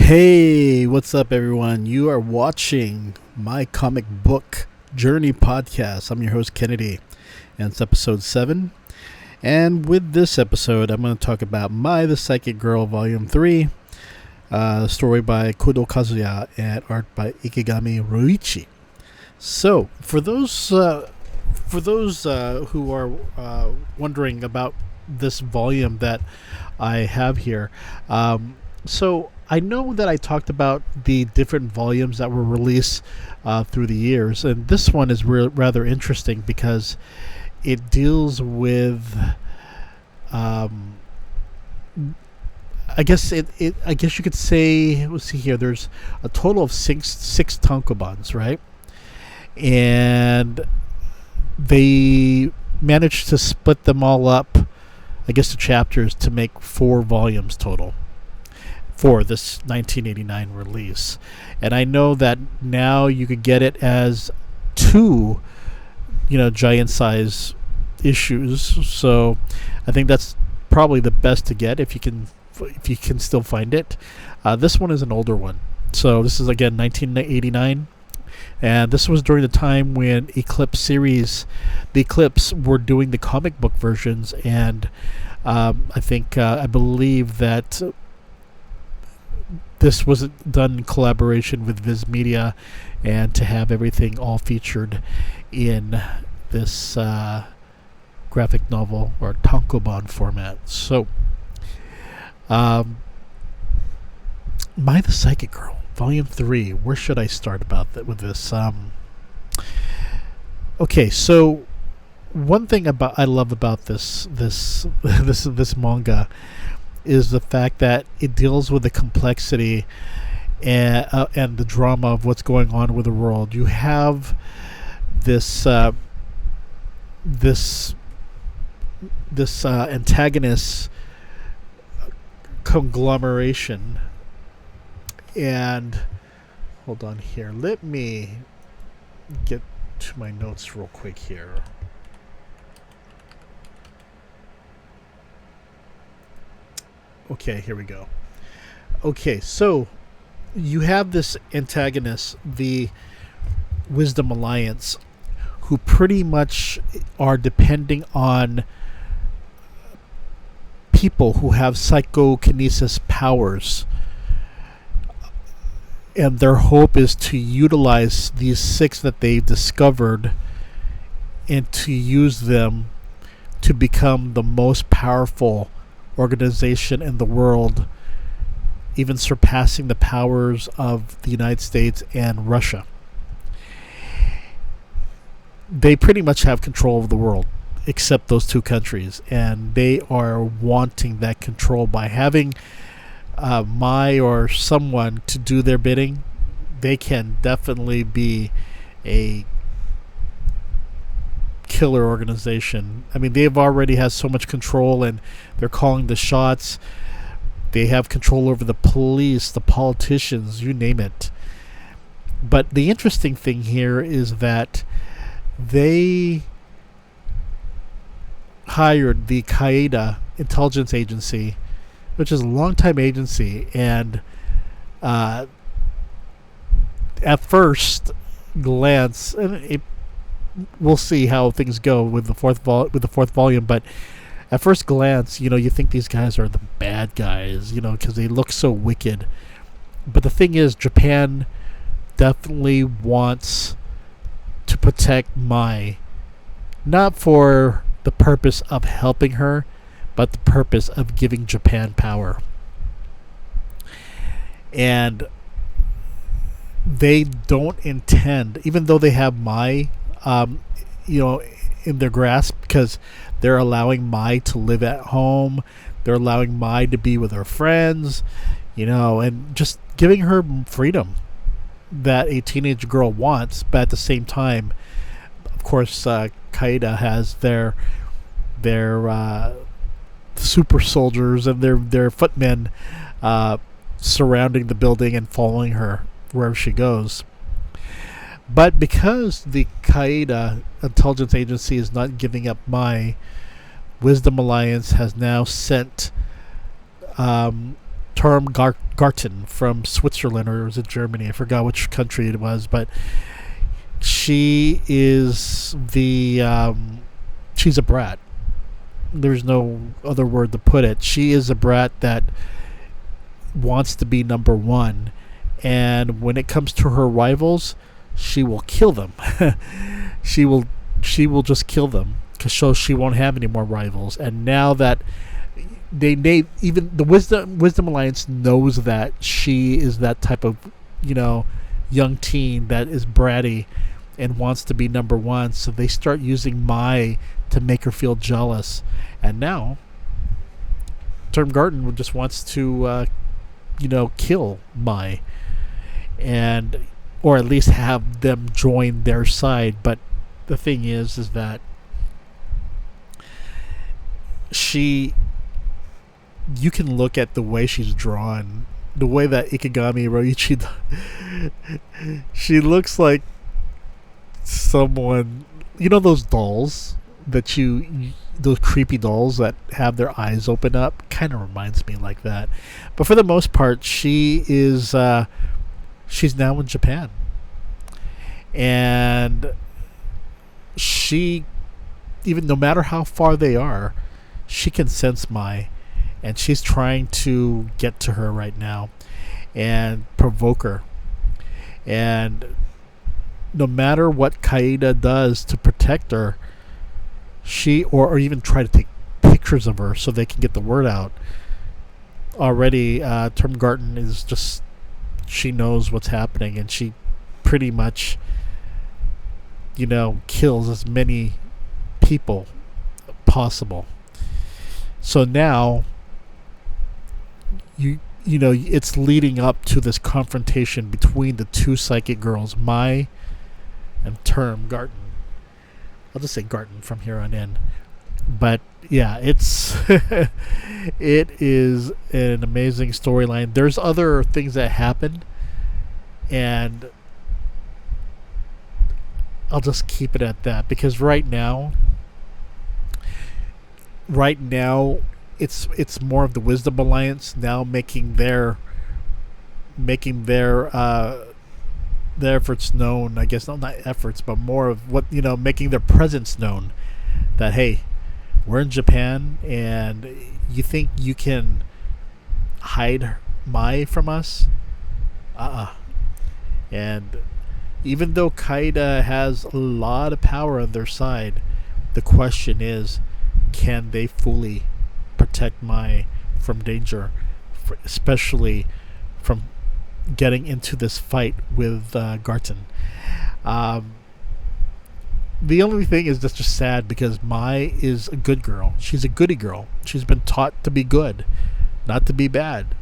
Hey, what's up, everyone? You are watching my comic book journey podcast. I'm your host, KNDY, and it's episode 7. And with this episode, I'm going to talk about My the Psychic Girl, Volume 3, story by Kudo Kazuya and art by Ikegami Ryoichi. So, for those who are wondering about this volume that I have here, so I know that I talked about the different volumes that were released through the years, and this one is rather interesting because it deals with, I guess I guess you could say. Let's see here. There's a total of six tankobons, right? And they managed to split them all up, I guess, the chapters to make 4 volumes total for this 1989 release. And I know that now you could get it as 2 giant size issues, so I think that's probably the best to get if you can still find it. This one is an older one, so this is again 1989, and this was during the time when the Eclipse were doing the comic book versions, and I believe that this was done in collaboration with VIZ Media, and to have everything all featured in this graphic novel or tankobon format. So, My the Psychic Girl, Volume 3. Where should I start with this? Okay, so one thing I love about this manga is the fact that it deals with the complexity and the drama of what's going on with the world. You have this antagonist conglomeration, and hold on here. Let me get to my notes real quick here. Okay, here we go. Okay, so you have this antagonist, the Wisdom Alliance, who pretty much are depending on people who have psychokinesis powers. And their hope is to utilize these 6 that they've discovered and to use them to become the most powerful organization in the world, even surpassing the powers of the United States and Russia. They pretty much have control of the world, except those 2 countries, and they are wanting that control by having or someone to do their bidding. They can definitely be a killer organization. I mean, they've already has so much control, and they're calling the shots. They have control over the police, the politicians, you name it. But the interesting thing here is that they hired the KNDY intelligence agency, which is a long-time agency, and at first glance, and we'll see how things go with the fourth volume, but at first glance, you think these guys are the bad guys, because they look so wicked. But the thing is, Japan definitely wants to protect Mai, not for the purpose of helping her, but the purpose of giving Japan power. And they don't intend, even though they have Mai in their grasp, because they're allowing Mai to live at home, they're allowing Mai to be with her friends, and just giving her freedom that a teenage girl wants. But at the same time, of course, KNDY has their super soldiers and their footmen surrounding the building and following her wherever she goes. But because the KNDY intelligence agency is not giving up Mai, Wisdom Alliance has now sent Garten from Switzerland, or was it Germany? I forgot which country it was, but she is she's a brat. There's no other word to put it. She is a brat that wants to be number one, and when it comes to her rivals, she will kill them. she will just kill them, because she won't have any more rivals. And now that they even the Wisdom Alliance knows that she is that type of young teen that is bratty and wants to be number one, so they start using Mai to make her feel jealous. And now Garten just wants to kill Mai, and or at least have them join their side. But the thing is that you can look at the way she's drawn, the way that Ikegami Ryoichi, she looks like someone, those dolls that those creepy dolls that have their eyes open up, kind of reminds me like that. But for the most part, she is she's now in Japan, and she, even no matter how far they are, she can sense Mai, and she's trying to get to her right now and provoke her. And no matter what Kaida does to protect her, or even try to take pictures of her so they can get the word out, already Garten is just, she knows what's happening, and she pretty much kills as many people possible. So now it's leading up to this confrontation between the two psychic girls, Mai and Garten. I'll just say Garten from here on in. But yeah, it's it is an amazing storyline. There's other things that happen, and I'll just keep it at that, because right now it's more of the Wisdom Alliance now making their efforts known. I guess not efforts, but more of what making their presence known. That, hey, we're in Japan, and you think you can hide Mai from us? And even though Kaida has a lot of power on their side, the question is, can they fully protect Mai from danger, especially from getting into this fight with Garten? The only thing is that's just sad, because Mai is a good girl. She's a goody girl. She's been taught to be good, not to be bad.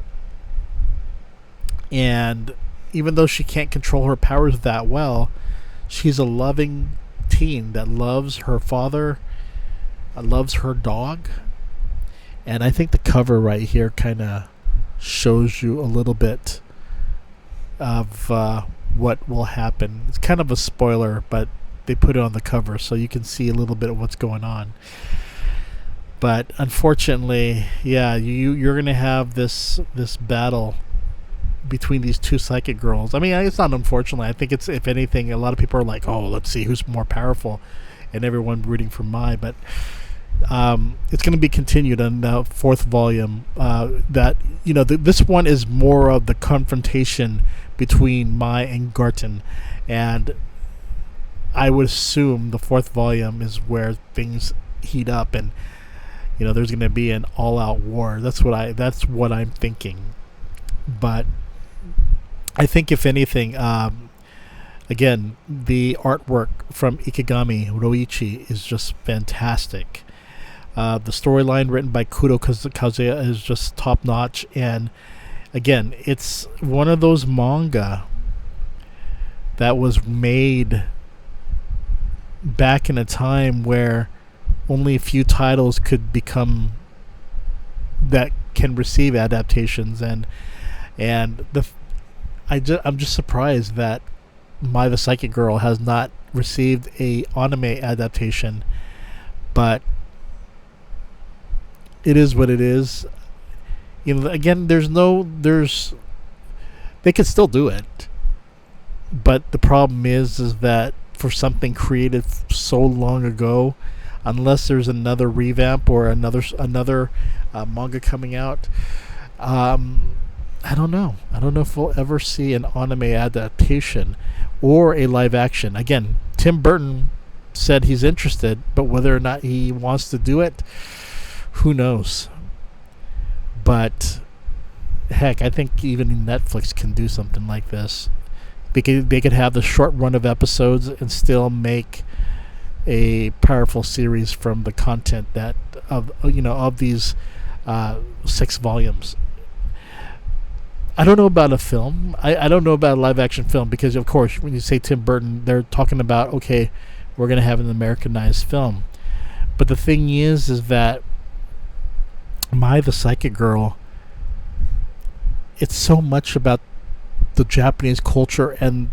And even though she can't control her powers that well, she's a loving teen that loves her father, loves her dog. And I think the cover right here kind of shows you a little bit of what will happen. It's kind of a spoiler, but they put it on the cover so you can see a little bit of what's going on. But unfortunately, yeah, you're going to have this battle between these two psychic girls. I mean, it's not unfortunately. I think it's, if anything, a lot of people are like, oh, let's see who's more powerful, and everyone rooting for Mai. But it's going to be continued in the fourth volume. This one is more of the confrontation between Mai and Garten, and I would assume the fourth volume is where things heat up, and there's going to be an all-out war. That's what I'm thinking. But I think, if anything, again, the artwork from Ikegami Ryoichi is just fantastic. The storyline written by Kudo Kazuya is just top notch, and again, it's one of those manga that was made back in a time where only a few titles could become that can receive adaptations, and I'm just surprised that Mai the Psychic Girl has not received a anime adaptation, but it is what it is. Again, they could still do it, but the problem is that for something created so long ago, unless there's another revamp or another manga coming out, I don't know. I don't know if we'll ever see an anime adaptation or a live action. Again, Tim Burton said he's interested, but whether or not he wants to do it, who knows? But heck, I think even Netflix can do something like this. They could have the short run of episodes and still make a powerful series from the content of these 6 volumes. I don't know about a film. I don't know about a live action film because, of course, when you say Tim Burton, they're talking about, okay, we're going to have an Americanized film. But the thing is that the Psychic Girl, it's so much about the Japanese culture and,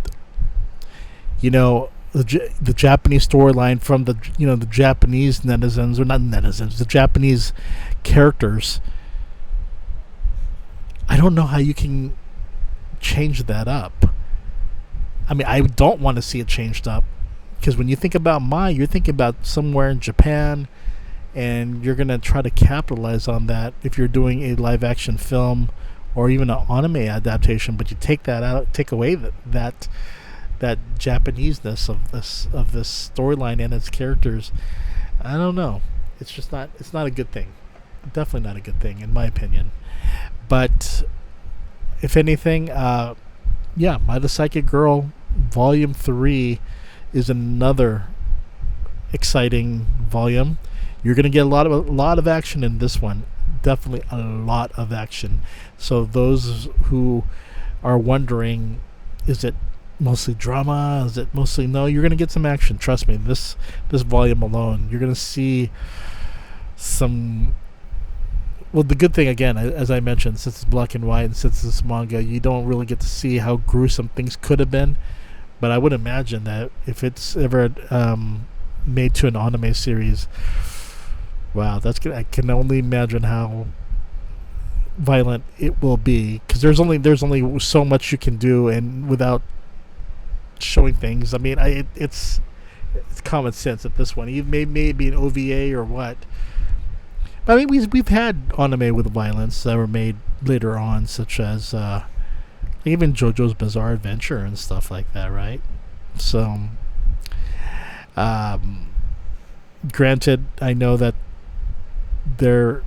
the Japanese storyline from the Japanese netizens, or not netizens, the Japanese characters. I don't know how you can change that up. I mean, I don't want to see it changed up, because when you think about you're thinking about somewhere in Japan, and you're going to try to capitalize on that if you're doing a live action film or even an anime adaptation, but you take that out, take away that Japanese-ness of this storyline and its characters. I don't know. It's not a good thing. Definitely not a good thing, in my opinion. But if anything, My the Psychic Girl Volume 3 is another exciting volume. You're going to get a lot of action in this one. Definitely a lot of action. So those who are wondering, is it mostly drama? Is it mostly... No, you're going to get some action. Trust me. This volume alone, you're going to see some... Well, the good thing, again, as I mentioned, since it's black and white and since it's manga, you don't really get to see how gruesome things could have been. But I would imagine that if it's ever made to an anime series, wow, I can only imagine how violent it will be. Because there's only so much you can do, and without showing things. I mean, it's common sense at this one. It may be an OVA or what. I mean, we've had anime with violence that were made later on, such as even JoJo's Bizarre Adventure and stuff like that, right? So, granted, I know that their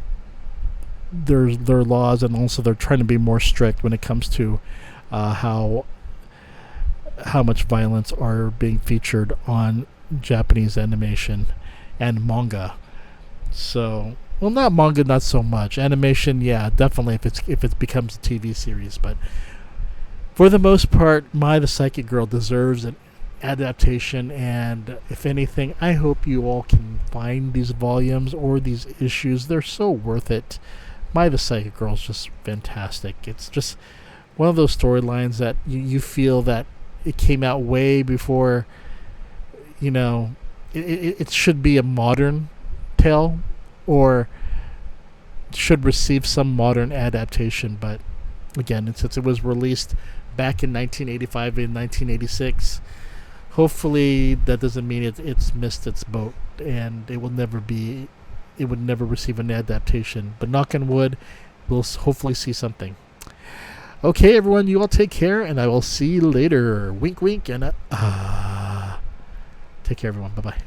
laws, and also they're trying to be more strict when it comes to how much violence are being featured on Japanese animation and manga. So. Well, not manga, not so much. Animation, yeah, definitely if it becomes a TV series. But for the most part, the Psychic Girl deserves an adaptation. And if anything, I hope you all can find these volumes or these issues. They're so worth it. The Psychic Girl is just fantastic. It's just one of those storylines that you feel that it came out way before, it should be a modern tale, or should receive some modern adaptation. But again, since it was released back in 1985 and 1986, hopefully that doesn't mean it's missed its boat, and it would never receive an adaptation. But knock on wood, we'll hopefully see something. Okay, everyone, you all take care, and I will see you later. Wink, wink, and take care, everyone. Bye-bye.